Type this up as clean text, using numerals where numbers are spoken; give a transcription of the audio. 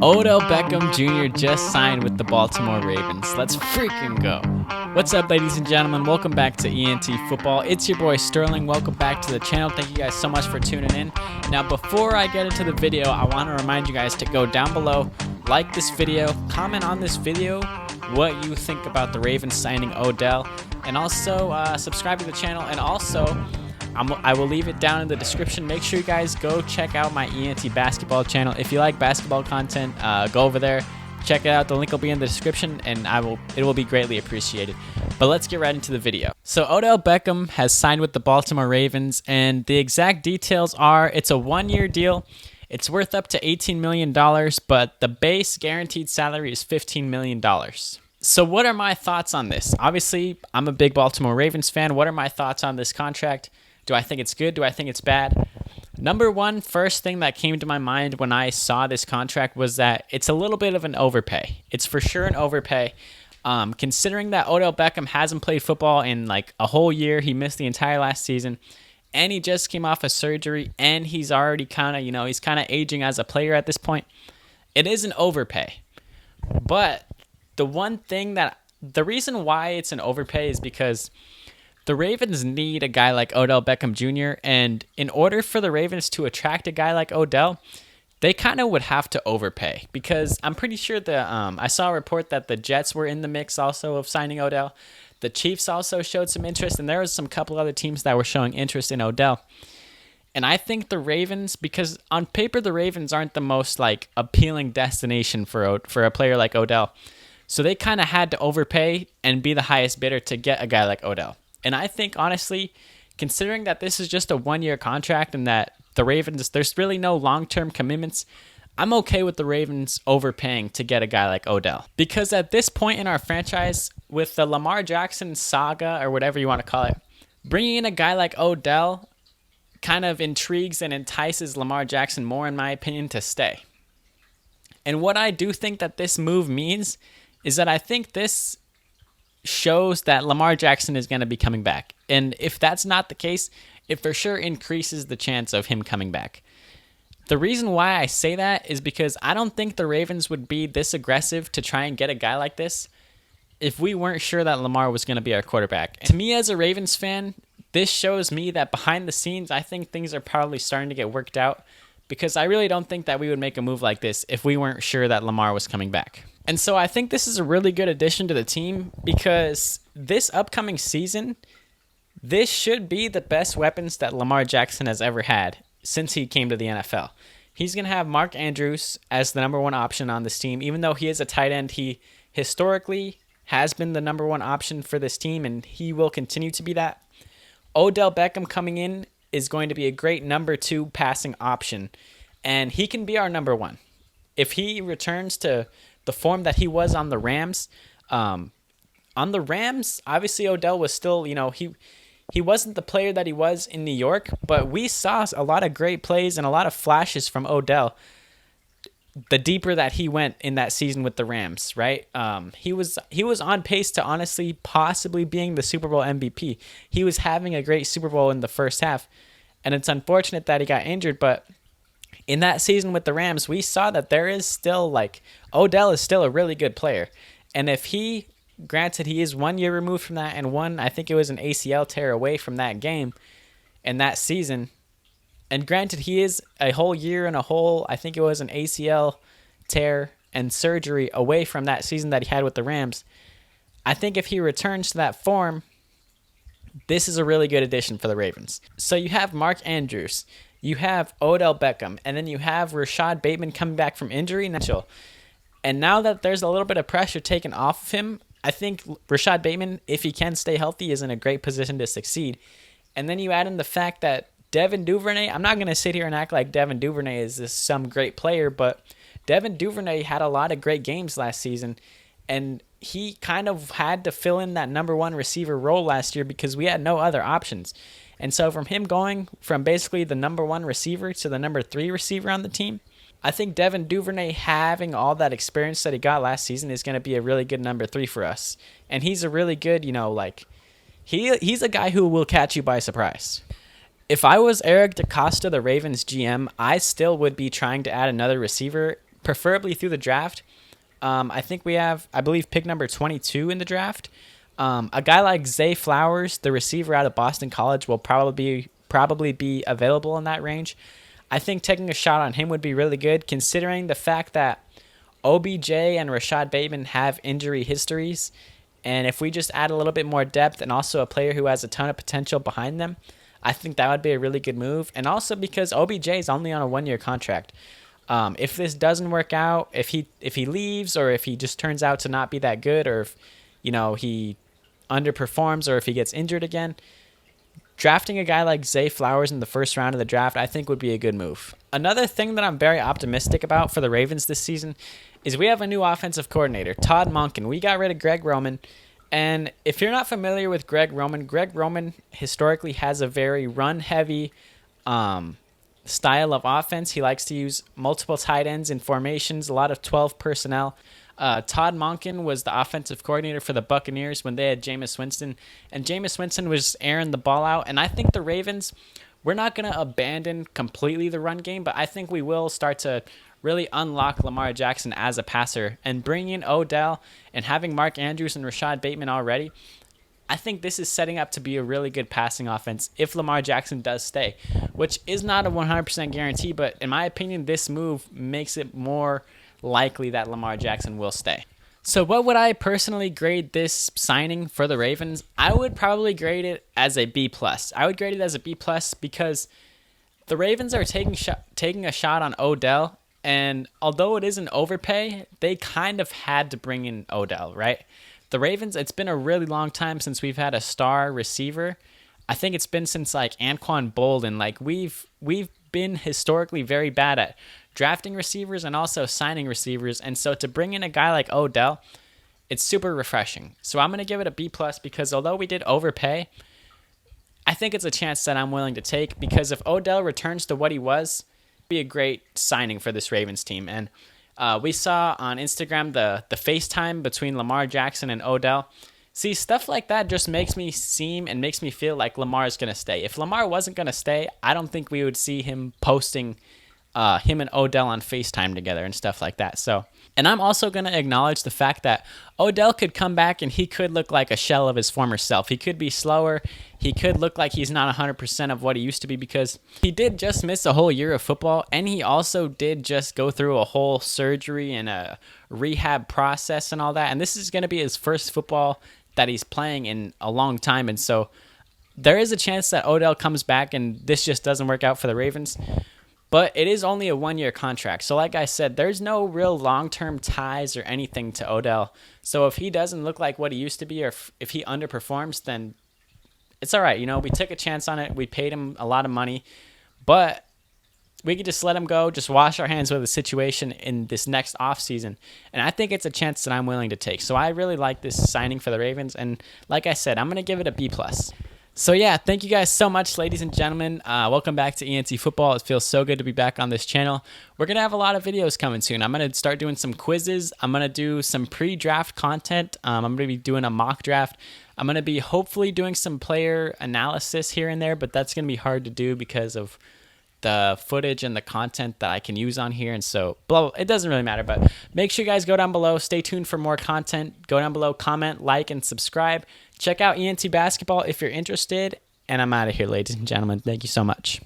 Odell Beckham Jr. just signed with the Baltimore Ravens. Let's freaking go. What's up, ladies and gentlemen? Welcome back to ENT Football. It's your boy Sterling. Welcome back to the channel. Thank you guys so much for tuning in. Now, before I get into the video, I want to remind you guys to go down below, like this video, comment on this video what you think about the Ravens signing Odell, and also subscribe to the channel. And also, I will leave it down in the description. Make sure you guys go check out my ENT Basketball channel. If you like basketball content, go over there, check it out. The link will be in the description, and it will be greatly appreciated. But let's get right into the video. So Odell Beckham has signed with the Baltimore Ravens, and the exact details are it's a one-year deal. It's worth up to $18 million, but the base guaranteed salary is $15 million. So what are my thoughts on this? Obviously, I'm a big Baltimore Ravens fan. What are my thoughts on this contract? Do I think it's good? Do I think it's bad? Number one, first thing that came to my mind when I saw this contract was that it's a little bit of an overpay. It's for sure an overpay. Considering that Odell Beckham hasn't played football in like a whole year, he missed the entire last season, and he just came off a surgery, and he's already kind of, he's kind of aging as a player at this point. It is an overpay. But the reason why it's an overpay is because the Ravens need a guy like Odell Beckham Jr., and in order for the Ravens to attract a guy like Odell, they kind of would have to overpay, because I'm pretty sure I saw a report that the Jets were in the mix also of signing Odell. The Chiefs also showed some interest, and there was some couple other teams that were showing interest in Odell. And I think the Ravens, because on paper the Ravens aren't the most like appealing destination for a player like Odell, so they kind of had to overpay and be the highest bidder to get a guy like Odell. And I think, honestly, considering that this is just a one-year contract and that the Ravens, there's really no long-term commitments, I'm okay with the Ravens overpaying to get a guy like Odell. Because at this point in our franchise, with the Lamar Jackson saga, or whatever you want to call it, bringing in a guy like Odell kind of intrigues and entices Lamar Jackson more, in my opinion, to stay. And what I do think that this move means is that I think this shows that Lamar Jackson is going to be coming back. And if that's not the case, it for sure increases the chance of him coming back. The reason why I say that is because I don't think the Ravens would be this aggressive to try and get a guy like this if we weren't sure that Lamar was going to be our quarterback. And to me, as a Ravens fan, this shows me that behind the scenes, I think things are probably starting to get worked out, because I really don't think that we would make a move like this if we weren't sure that Lamar was coming back. And so I think this is a really good addition to the team, because this upcoming season, this should be the best weapons that Lamar Jackson has ever had since he came to the NFL. He's going to have Mark Andrews as the number one option on this team. Even though he is a tight end, he historically has been the number one option for this team, and he will continue to be that. Odell Beckham coming in is going to be a great number two passing option, and he can be our number one. If he returns to the form that he was on the Rams, obviously Odell was still, he wasn't the player that he was in New York, but we saw a lot of great plays and a lot of flashes from Odell the deeper that he went in that season with the Rams, right? He was on pace to honestly possibly being the Super Bowl MVP. He was having a great Super Bowl in the first half, and it's unfortunate that he got injured, but in that season with the Rams, we saw that there is still, Odell is still a really good player. And if granted, he is 1 year removed from that, and I think it was an ACL tear away from that game and that season. And granted, he is a whole year and I think it was an ACL tear and surgery away from that season that he had with the Rams. I think if he returns to that form, this is a really good addition for the Ravens. So you have Mark Andrews, you have Odell Beckham, and then you have Rashad Bateman coming back from injury. And now that there's a little bit of pressure taken off of him, I think Rashad Bateman, if he can stay healthy, is in a great position to succeed. And then you add in the fact that Devin Duvernay, I'm not going to sit here and act like Devin Duvernay is some great player, but Devin Duvernay had a lot of great games last season, and he kind of had to fill in that number one receiver role last year because we had no other options. And so from him going from basically the number one receiver to the number three receiver on the team, I think Devin Duvernay having all that experience that he got last season is going to be a really good number three for us. And he's a really good, he's a guy who will catch you by surprise. If I was Eric DeCosta, the Ravens GM, I still would be trying to add another receiver preferably through the draft. I think we have, I believe, pick number 22 in the draft. A guy like Zay Flowers, the receiver out of Boston College, will probably be available in that range. I think taking a shot on him would be really good, considering the fact that OBJ and Rashad Bateman have injury histories. And if we just add a little bit more depth and also a player who has a ton of potential behind them, I think that would be a really good move. And also because OBJ is only on a 1-year contract. If this doesn't work out, if he leaves, or if he just turns out to not be that good, or if he underperforms, or if he gets injured again, drafting a guy like Zay Flowers in the first round of the draft, I think would be a good move. Another thing that I'm very optimistic about for the Ravens this season is we have a new offensive coordinator, Todd Monken. We got rid of Greg Roman. And if you're not familiar with Greg Roman historically has a very run-heavy style of offense. He likes to use multiple tight ends in formations, a lot of 12 personnel. Todd Monken was the offensive coordinator for the Buccaneers when they had Jameis Winston, and Jameis Winston was airing the ball out. And I think the Ravens, we're not going to abandon completely the run game, but I think we will start to really unlock Lamar Jackson as a passer, and bring in Odell and having Mark Andrews and Rashad Bateman already. I think this is setting up to be a really good passing offense if Lamar Jackson does stay, which is not a 100% guarantee, but in my opinion, this move makes it more likely that Lamar Jackson will stay. So what would I personally grade this signing for the Ravens? I would probably grade it as a B+. I would grade it as a B+ because the Ravens are taking a shot on Odell, and although it is an overpay, they kind of had to bring in Odell, right? The Ravens, it's been a really long time since we've had a star receiver. I think it's been since like Anquan Bolden. Like we've been historically very bad at drafting receivers and also signing receivers. And so to bring in a guy like Odell, it's super refreshing. So I'm going to give it a B+ because although we did overpay, I think it's a chance that I'm willing to take, because if Odell returns to what he was, it'd be a great signing for this Ravens team. And we saw on Instagram the FaceTime between Lamar Jackson and Odell. See, stuff like that just makes me feel like Lamar is going to stay. If Lamar wasn't going to stay, I don't think we would see him posting him and Odell on FaceTime together and stuff like that. So, and I'm also going to acknowledge the fact that Odell could come back and he could look like a shell of his former self. He could be slower. He could look like he's not 100% of what he used to be, because he did just miss a whole year of football, and he also did just go through a whole surgery and a rehab process and all that. And this is going to be his first football that he's playing in a long time. And so there is a chance that Odell comes back and this just doesn't work out for the Ravens. But it is only a 1-year contract. So like I said, there's no real long-term ties or anything to Odell. So if he doesn't look like what he used to be, or if he underperforms, then it's all right. We took a chance on it. We paid him a lot of money. But we could just let him go, just wash our hands with the situation in this next offseason. And I think it's a chance that I'm willing to take. So I really like this signing for the Ravens. And like I said, I'm going to give it a B+. So yeah, thank you guys so much, ladies and gentlemen. Welcome back to ENT Football. It feels so good to be back on this channel. We're going to have a lot of videos coming soon. I'm going to start doing some quizzes. I'm going to do some pre-draft content. I'm going to be doing a mock draft. I'm going to be hopefully doing some player analysis here and there, but that's going to be hard to do because of the footage and the content that I can use on here. And so blah, blah, it doesn't really matter, but make sure you guys go down below. Stay tuned for more content. Go down below, comment, like, and subscribe. Check out ENT Basketball if you're interested. And I'm out of here, ladies and gentlemen. Thank you so much.